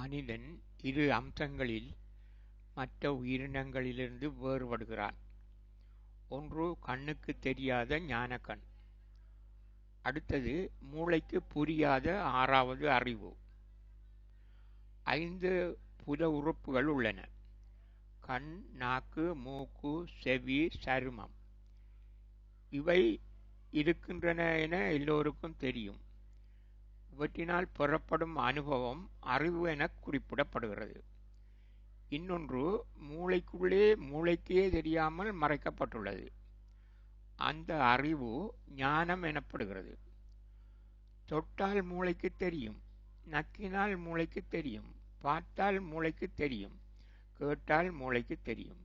மனிதன் இரு அம்சங்களில் மற்ற உயிரினங்களிலிருந்து வேறுபடுகிறான். ஒன்று கண்ணுக்குத் தெரியாத ஞானக்கண், அடுத்தது மூளைக்கு புரியாத ஆறாவது அறிவு. 5 புல உறுப்புகள் உள்ளன: கண், நாக்கு, மூக்கு, செவி, சருமம். இவை இருக்கின்றன என எல்லோருக்கும் தெரியும். இவற்றினால் பெறப்படும் அனுபவம் அறிவு என குறிப்பிடப்படுகிறது. இன்னொன்று மூளைக்குள்ளே மூளைக்கே தெரியாமல் மறைக்கப்பட்டுள்ளது. அந்த அறிவு ஞானம் எனப்படுகிறது. தொட்டால் மூளைக்கு தெரியும், நக்கினால் மூளைக்கு தெரியும், பார்த்தால் மூளைக்கு தெரியும், கேட்டால் மூளைக்கு தெரியும்.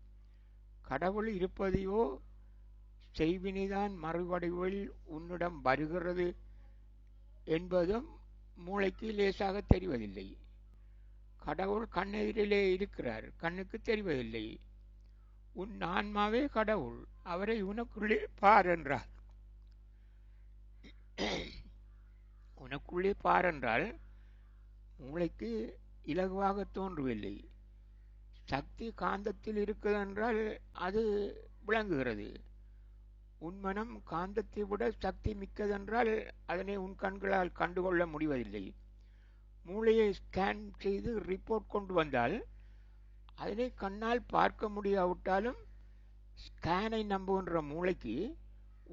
கடவுள் இருப்பதையோ செய்வினைதான் மறுவடிவில் உன்னிடம் வருகிறது என்பதும் மூளைக்கு லேசாக தெரிவதில்லை. கடவுள் கண்ணெதிரிலே இருக்கிறார், கண்ணுக்கு தெரிவதில்லை. உன் ஆன்மாவே கடவுள், அவரை உனக்குள்ளே பார் என்றார். உனக்குள்ளே பார் என்றால் மூளைக்கு இலகுவாக தோன்றவில்லை. சக்தி காந்தத்தில் இருக்கிறது என்றால் அது விளங்குகிறது. உன் மனம் காந்தத்தை விட சக்தி மிக்கதென்றால் அதனை உன் கண்களால் கண்டுகொள்ள முடிவதில்லை. மூளையை ஸ்கேன் செய்து ரிப்போர்ட் கொண்டு வந்தால் அதனை கண்ணால் பார்க்க முடியாவிட்டாலும் ஸ்கேனை நம்புகின்ற மூளைக்கு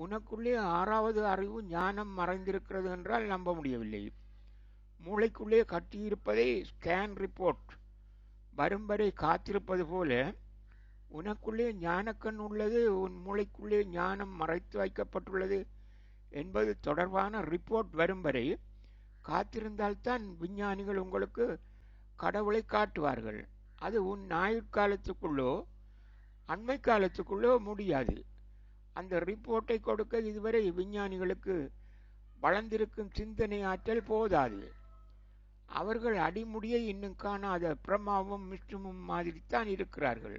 உனக்குள்ளே ஆறாவது அறிவு ஞானம் மறைந்திருக்கிறது என்றால் நம்ப முடியவில்லை. மூளைக்குள்ளே கட்டியிருப்பதை ஸ்கேன் ரிப்போர்ட் வரும் வரை காத்திருப்பது போல உனக்குள்ளே ஞானக்கண் உள்ளது, உன் மூளைக்குள்ளே ஞானம் மறைத்து வைக்கப்பட்டுள்ளது என்பது தொடர்பான ரிப்போர்ட் வரும் வரை காத்திருந்தால்தான் விஞ்ஞானிகள் உங்களுக்கு கடவுளை காட்டுவார்கள். அது உன் ஆயுட்காலத்துக்குள்ளோ அண்மை காலத்துக்குள்ளோ முடியாது. அந்த ரிப்போர்ட்டை கொடுக்க இதுவரை விஞ்ஞானிகளுக்கு வளர்ந்திருக்கும் சிந்தனை ஆற்றல் போதாது. அவர்கள் அடிமுடியை இன்னும் காணாத பிரம்மாவும் விஷ்ணுவும் மாதிரித்தான் இருக்கிறார்கள்.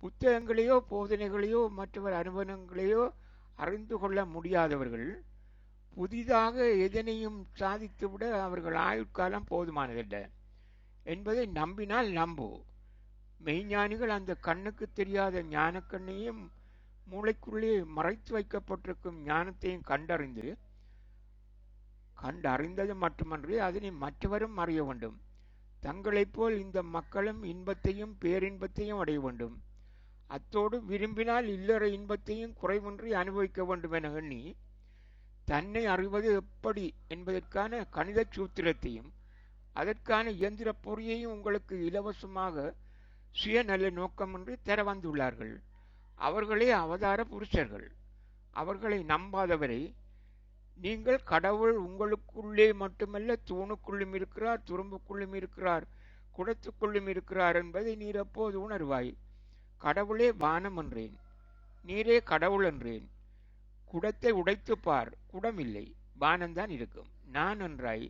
புத்தகங்களையோ போதனைகளையோ மற்றவர் அனுபவங்களையோ அறிந்து கொள்ள முடியாதவர்கள் புதிதாக எதனையும் சாதித்துவிட அவர்கள் ஆயுட்காலம் போதுமானதல்ல என்பதை நம்பினால் நம்பு. மெய்ஞானிகள் அந்த கண்ணுக்கு தெரியாத ஞானக்கண்ணையும் மூளைக்குள்ளே மறைத்து வைக்கப்பட்டிருக்கும் ஞானத்தையும் கண்டறிந்தது மட்டுமன்றி அதனை மற்றவரும் அறிய வேண்டும். தங்களைப் போல் இந்த மக்களும் இன்பத்தையும் பேரின்பத்தையும் அடைய வேண்டும். அத்தோடு விரும்பினால் இல்லற இன்பத்தையும் குறைவின்றி அனுபவிக்க வேண்டும் என எண்ணி தன்னை அறிவது எப்படி என்பதற்கான கணித சூத்திரத்தையும் அதற்கான இயந்திர பொறியையும் உங்களுக்கு இலவசமாக சுயநல நோக்கமின்றி தர வந்துள்ளார்கள். அவர்களே அவதார புருஷர்கள். அவர்களை நம்பாதவரை நீங்கள் கடவுள் உங்களுக்குள்ளே மட்டுமல்ல தூணுக்குள்ளும் இருக்கிறார், துரும்புக்குள்ளும் இருக்கிறார், குடத்துக்குள்ளும் இருக்கிறார் என்பதை நீர் எப்போது உணர்வாய்? கடவுளே வானம் என்றேன், நீரே கடவுள் என்றேன். குடத்தை உடைத்து பார், குடம் இல்லை, வானம்தான் இருக்கும். நான் என்றாய்,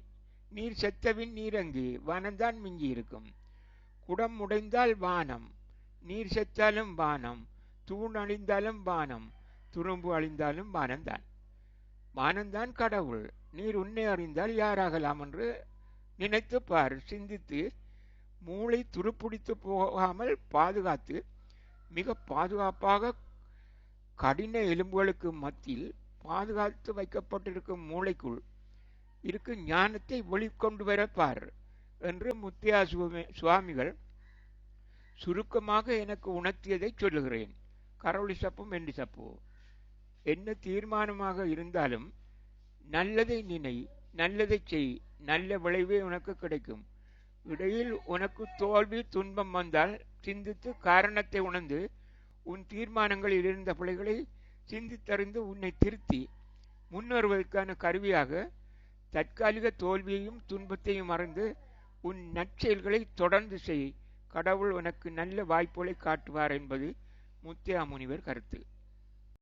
நீர் செத்தவின் நீரங்கே, வானம்தான் மிஞ்சி இருக்கும். குடம் உடைந்தால் வானம், நீர் செத்தாலும் வானம், தூண் அழிந்தாலும் வானம், துரும்பு அழிந்தாலும் வானம்தான். வானம்தான் கடவுள். நீர் உன்னை அறிந்தால் யாராகலாம் என்று நினைத்து பார். சிந்தித்து மூளை துருப்பிடித்து போகாமல் பாதுகாத்து மிக பாதுகாப்பாக கடின எலும்புகளுக்கு மத்தியில் பாதுகாத்து வைக்கப்பட்டிருக்கும் மூளைக்குள் இருக்கும் ஞானத்தை வெளிக்கொண்டு வர பார் என்று முத்தியா சுவாமிகள் சுருக்கமாக எனக்கு உணர்த்தியதை சொல்லுகிறேன். கரோலி சப்பு மெண்டி சப்பு. என்ன தீர்மானமாக இருந்தாலும் நல்லதை நினை, நல்லதை செய், நல்ல விளைவே உனக்கு கிடைக்கும். இடையில் உனக்கு தோல்வி துன்பம் வந்தால் சிந்தித்து காரணத்தை உணர்ந்து உன் தீர்மானங்களில் இருந்த பிழைகளை சிந்தித்தறிந்து உன்னை திருத்தி முன்னேறுவதற்கான கருவியாக தற்காலிக தோல்வியையும் துன்பத்தையும் மறந்து உன் நற்செயல்களை தொடர்ந்து செய். கடவுள் உனக்கு நல்ல வாய்ப்புகளை காட்டுவார் என்பது முத்தியா முனிவர் கருத்து.